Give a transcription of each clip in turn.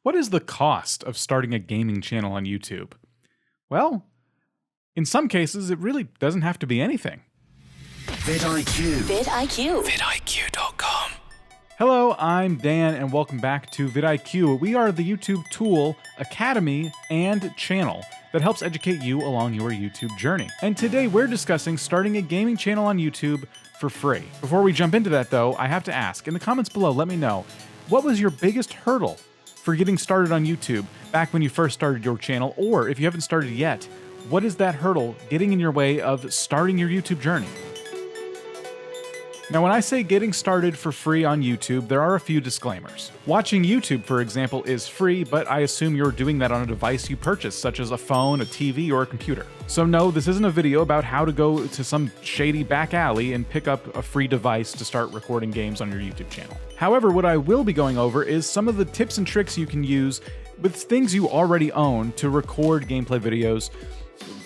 What is the cost of starting a gaming channel on YouTube? Well, in some cases, it really doesn't have to be anything. vidIQ. vidIQ. vidIQ.com. Hello, I'm Dan, and welcome back to vidIQ. We are the YouTube tool, academy, and channel that helps educate you along your YouTube journey. And today we're discussing starting a gaming channel on YouTube for free. Before we jump into that though, I have to ask, in the comments below, let me know, what was your biggest hurdle for getting started on YouTube back when you first started your channel? Or if you haven't started yet, what is that hurdle getting in your way of starting your YouTube journey? Now, when I say getting started for free on YouTube, there are a few disclaimers. Watching YouTube, for example, is free, but I assume you're doing that on a device you purchase, such as a phone, a TV, or a computer. So no, this isn't a video about how to go to some shady back alley and pick up a free device to start recording games on your YouTube channel. However, what I will be going over is some of the tips and tricks you can use with things you already own to record gameplay videos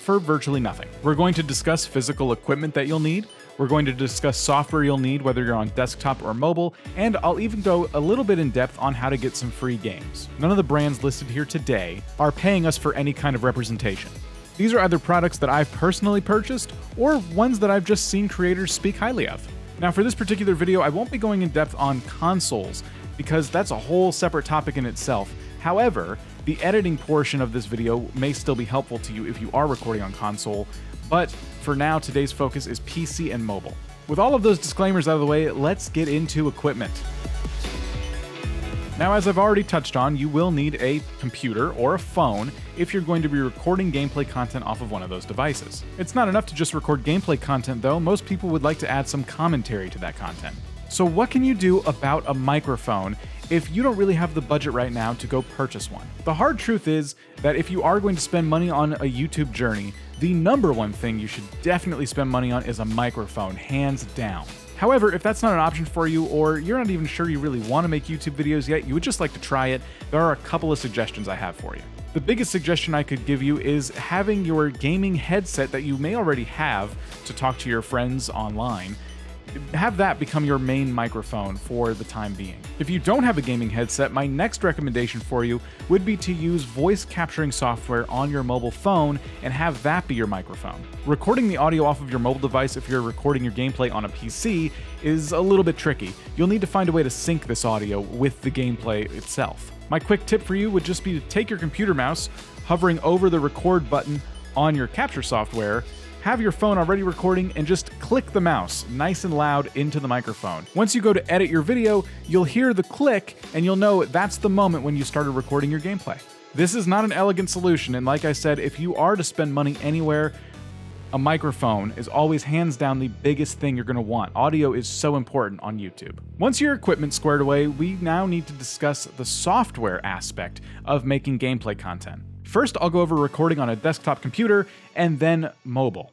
for virtually nothing. We're going to discuss physical equipment that you'll need. We're going to discuss software you'll need, whether you're on desktop or mobile, and I'll even go a little bit in depth on how to get some free games. None of the brands listed here today are paying us for any kind of representation. These are either products that I've personally purchased or ones that I've just seen creators speak highly of. Now, for this particular video, I won't be going in depth on consoles because that's a whole separate topic in itself. However, the editing portion of this video may still be helpful to you if you are recording on console, but for now, today's focus is PC and mobile. With all of those disclaimers out of the way, let's get into equipment. Now, as I've already touched on, you will need a computer or a phone if you're going to be recording gameplay content off of one of those devices. It's not enough to just record gameplay content though, most people would like to add some commentary to that content. So what can you do about a microphone if you don't really have the budget right now to go purchase one? The hard truth is that if you are going to spend money on a YouTube journey, the number one thing you should definitely spend money on is a microphone, hands down. However, if that's not an option for you, or you're not even sure you really want to make YouTube videos yet, you would just like to try it, there are a couple of suggestions I have for you. The biggest suggestion I could give you is having your gaming headset that you may already have to talk to your friends online, have that become your main microphone for the time being. If you don't have a gaming headset, my next recommendation for you would be to use voice capturing software on your mobile phone and have that be your microphone. Recording the audio off of your mobile device if you're recording your gameplay on a PC is a little bit tricky. You'll need to find a way to sync this audio with the gameplay itself. My quick tip for you would just be to take your computer mouse, hovering over the record button on your capture software, have your phone already recording, and just click the mouse nice and loud into the microphone. Once you go to edit your video, you'll hear the click and you'll know that's the moment when you started recording your gameplay. This is not an elegant solution, and like I said, if you are to spend money anywhere, a microphone is always hands down the biggest thing you're going to want. Audio is so important on YouTube. Once your equipment's squared away, we now need to discuss the software aspect of making gameplay content. First, I'll go over recording on a desktop computer and then mobile.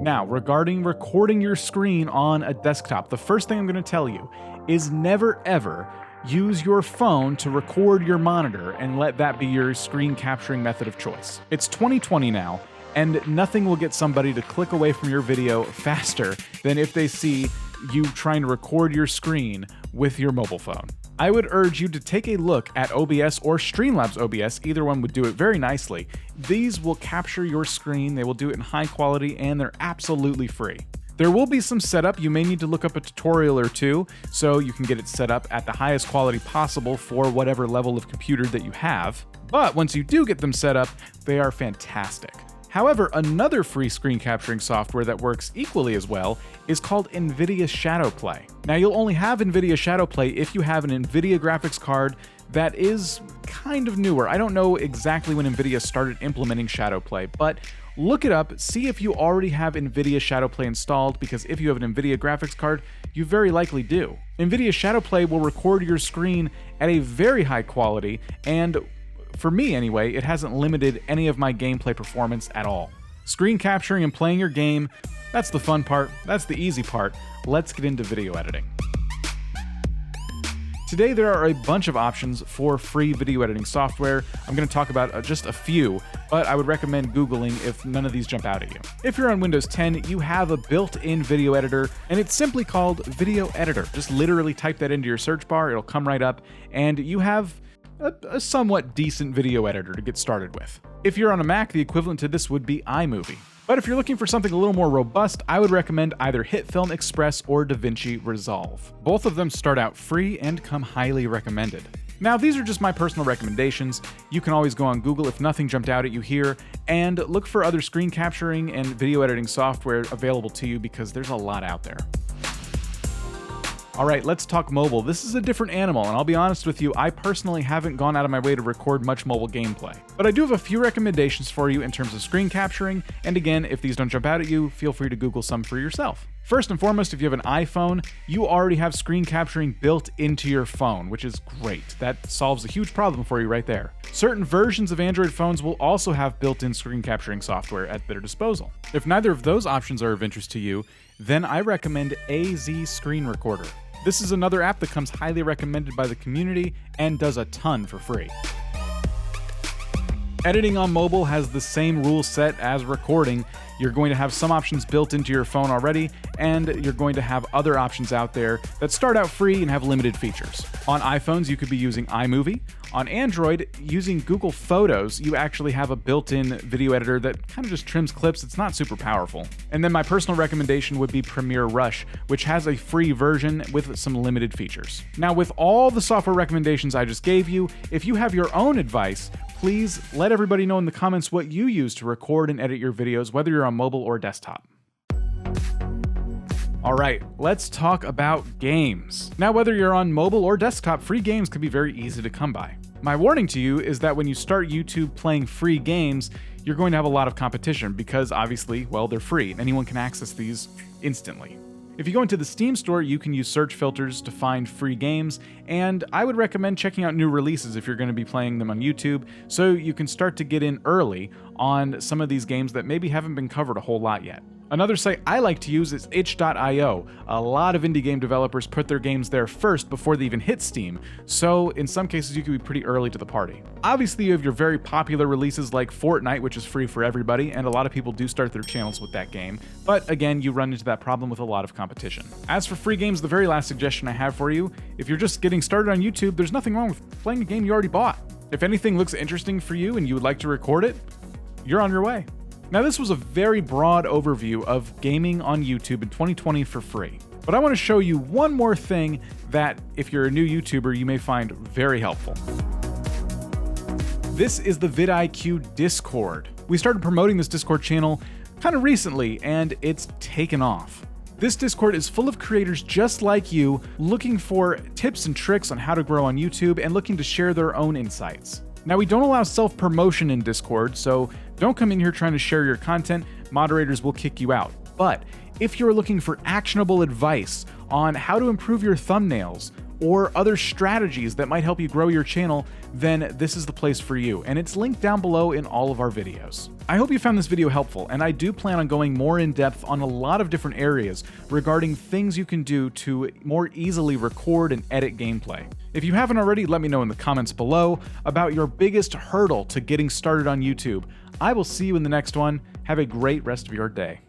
Now, regarding recording your screen on a desktop, the first thing I'm going to tell you is never ever use your phone to record your monitor and let that be your screen capturing method of choice. It's 2020 now, and nothing will get somebody to click away from your video faster than if they see you trying to record your screen with your mobile phone. I would urge you to take a look at OBS or Streamlabs OBS, either one would do it very nicely. These will capture your screen, they will do it in high quality, and they're absolutely free. There will be some setup. You may need to look up a tutorial or two so you can get it set up at the highest quality possible for whatever level of computer that you have. But once you do get them set up, they are fantastic. However, another free screen capturing software that works equally as well is called NVIDIA Shadowplay. Now, you'll only have NVIDIA Shadowplay if you have an NVIDIA graphics card that is kind of newer. I don't know exactly when NVIDIA started implementing Shadowplay, but look it up, see if you already have NVIDIA Shadowplay installed, because if you have an NVIDIA graphics card, you very likely do. NVIDIA Shadowplay will record your screen at a very high quality, and for me anyway, it hasn't limited any of my gameplay performance at all. Screen capturing and playing your game, that's the fun part, that's the easy part. Let's get into video editing. Today there are a bunch of options for free video editing software. I'm going to talk about just a few, but I would recommend Googling if none of these jump out at you. If you're on Windows 10, you have a built-in video editor, and it's simply called Video Editor. Just literally type that into your search bar, it'll come right up, and you have a somewhat decent video editor to get started with. If you're on a Mac, the equivalent to this would be iMovie. But if you're looking for something a little more robust, I would recommend either HitFilm Express or DaVinci Resolve. Both of them start out free and come highly recommended. Now, these are just my personal recommendations. You can always go on Google if nothing jumped out at you here, and look for other screen capturing and video editing software available to you because there's a lot out there. All right, let's talk mobile. This is a different animal, and I'll be honest with you, I personally haven't gone out of my way to record much mobile gameplay. But I do have a few recommendations for you in terms of screen capturing, and again, if these don't jump out at you, feel free to Google some for yourself. First and foremost, if you have an iPhone, you already have screen capturing built into your phone, which is great. That solves a huge problem for you right there. Certain versions of Android phones will also have built-in screen capturing software at their disposal. If neither of those options are of interest to you, then I recommend AZ Screen Recorder. This is another app that comes highly recommended by the community and does a ton for free. Editing on mobile has the same rule set as recording. You're going to have some options built into your phone already, and you're going to have other options out there that start out free and have limited features. On iPhones, you could be using iMovie. On Android, using Google Photos, you actually have a built-in video editor that kind of just trims clips. It's not super powerful. And then my personal recommendation would be Premiere Rush, which has a free version with some limited features. Now, with all the software recommendations I just gave you, if you have your own advice, please let everybody know in the comments what you use to record and edit your videos, whether you're on mobile or desktop. All right, let's talk about games. Now, whether you're on mobile or desktop, free games can be very easy to come by. My warning to you is that when you start YouTube playing free games, you're going to have a lot of competition because obviously, well, they're free. Anyone can access these instantly. If you go into the Steam store, you can use search filters to find free games, and I would recommend checking out new releases if you're going to be playing them on YouTube, so you can start to get in early on some of these games that maybe haven't been covered a whole lot yet. Another site I like to use is itch.io. A lot of indie game developers put their games there first before they even hit Steam, so in some cases you can be pretty early to the party. Obviously you have your very popular releases like Fortnite, which is free for everybody, and a lot of people do start their channels with that game, but again, you run into that problem with a lot of competition. As for free games, the very last suggestion I have for you, if you're just getting started on YouTube, there's nothing wrong with playing a game you already bought. If anything looks interesting for you and you would like to record it, you're on your way. Now, this was a very broad overview of gaming on YouTube in 2020 for free, but I want to show you one more thing that, if you're a new YouTuber, you may find very helpful. This is the vidIQ Discord. We started promoting this Discord channel kind of recently, and it's taken off. This Discord is full of creators just like you, looking for tips and tricks on how to grow on YouTube and looking to share their own insights. Now, we don't allow self-promotion in Discord, so don't come in here trying to share your content. Moderators will kick you out. But if you're looking for actionable advice on how to improve your thumbnails or other strategies that might help you grow your channel, then this is the place for you, and it's linked down below in all of our videos. I hope you found this video helpful, and I do plan on going more in depth on a lot of different areas regarding things you can do to more easily record and edit gameplay. If you haven't already, let me know in the comments below about your biggest hurdle to getting started on YouTube. I will see you in the next one. Have a great rest of your day.